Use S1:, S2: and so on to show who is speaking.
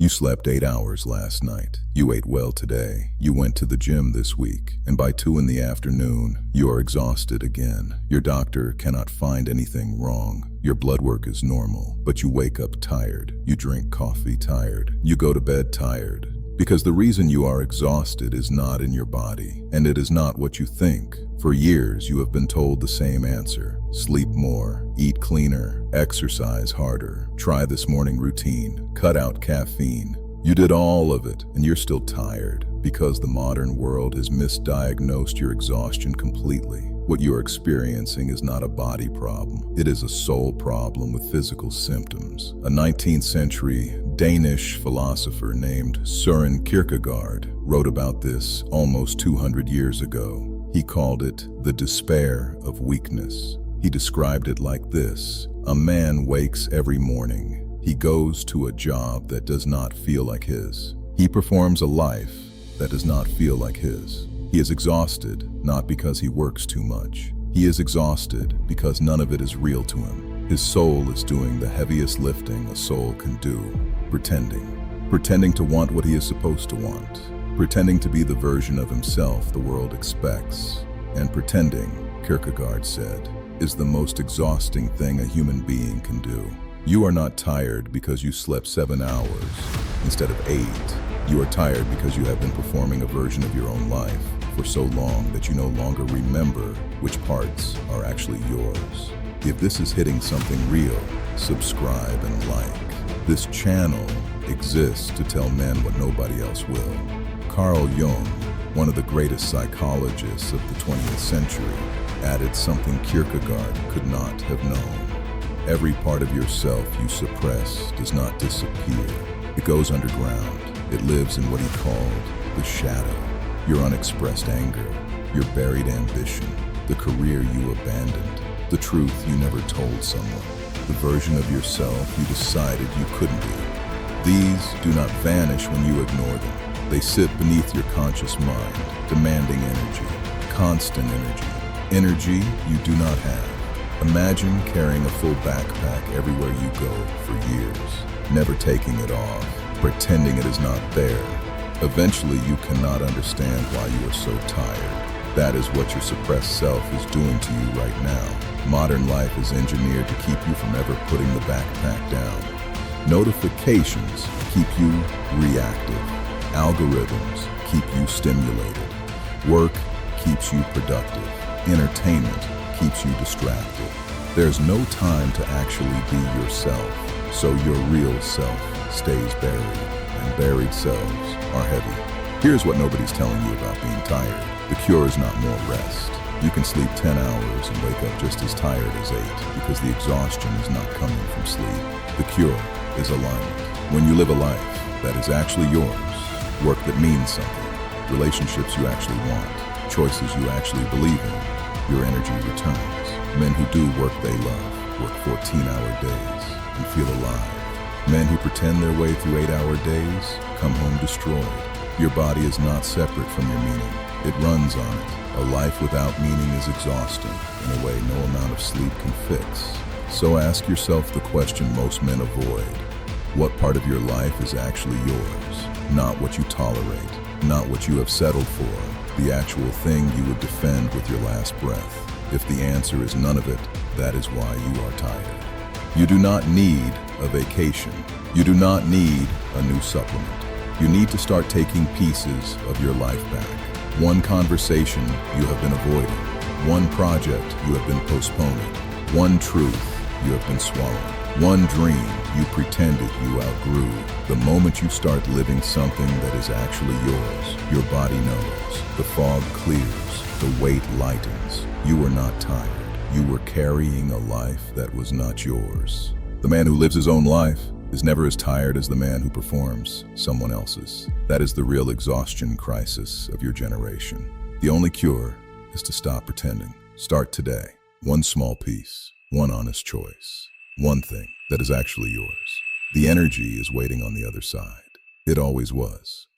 S1: You slept 8 hours last night. You ate well today. You went to the gym this week. And by 2 in the afternoon, you are exhausted again. Your doctor cannot find anything wrong. Your blood work is normal, but you wake up tired. You drink coffee tired. You go to bed tired. Because the reason you are exhausted is not in your body, and it is not what you think. For years, you have been told the same answer. Sleep more, eat cleaner, exercise harder, try this morning routine, cut out caffeine. You did all of it, and you're still tired because the modern world has misdiagnosed your exhaustion completely. What you're experiencing is not a body problem. It is a soul problem with physical symptoms. A 19th century Danish philosopher named Søren Kierkegaard wrote about this almost 200 years ago. He called it the despair of weakness. He described it like this: a man wakes every morning. He goes to a job that does not feel like his. He performs a life that does not feel like his. He is exhausted, not because he works too much. He is exhausted because none of it is real to him. His soul is doing the heaviest lifting a soul can do, pretending to want what he is supposed to want, pretending to be the version of himself the world expects. And pretending, Kierkegaard said, is the most exhausting thing a human being can do. You are not tired because you slept 7 hours instead of 8. You are tired because you have been performing a version of your own life for so long that you no longer remember which parts are actually yours. If this is hitting something real, subscribe and like. This channel exists to tell men what nobody else will. Carl Jung, one of the greatest psychologists of the 20th century, added something Kierkegaard could not have known. Every part of yourself you suppress does not disappear. It goes underground. It lives in what he called the shadow. Your unexpressed anger, your buried ambition, the career you abandoned, the truth you never told someone, the version of yourself you decided you couldn't be. These do not vanish when you ignore them. They sit beneath your conscious mind, demanding energy, constant energy you do not have. Imagine carrying a full backpack everywhere you go for years, never taking it off, pretending it is not there. Eventually, you cannot understand why you are so tired. That is what your suppressed self is doing to you right now. Modern life is engineered to keep you from ever putting the backpack down. Notifications keep you reactive. Algorithms keep you stimulated. Work keeps you productive. Entertainment keeps you distracted. There's no time to actually be yourself, so your real self stays buried, and buried selves are heavy. Here's what nobody's telling you about being tired. The cure is not more rest. You can sleep 10 hours and wake up just as tired as 8 because the exhaustion is not coming from sleep. The cure is alignment. When you live a life that is actually yours, work that means something, relationships you actually want, choices you actually believe in, your energy returns. Men who do work they love, work 14-hour days, and feel alive. Men who pretend their way through 8-hour days come home destroyed. Your body is not separate from your meaning. It runs on it. A life without meaning is exhausting in a way no amount of sleep can fix. So ask yourself the question most men avoid. What part of your life is actually yours? Not what you tolerate, not what you have settled for, the actual thing you would defend with your last breath. If the answer is none of it, that is why you are tired. You do not need a vacation. You do not need a new supplement. You need to start taking pieces of your life back. One conversation you have been avoiding. One project you have been postponing. One truth you have been swallowing. One dream you pretended you outgrew. The moment you start living something that is actually yours, your body knows. The fog clears. The weight lightens. You were not tired. You were carrying a life that was not yours. The man who lives his own life is never as tired as the man who performs someone else's. That is the real exhaustion crisis of your generation. The only cure is to stop pretending. Start today. One small piece, one honest choice, one thing that is actually yours. The energy is waiting on the other side. It always was.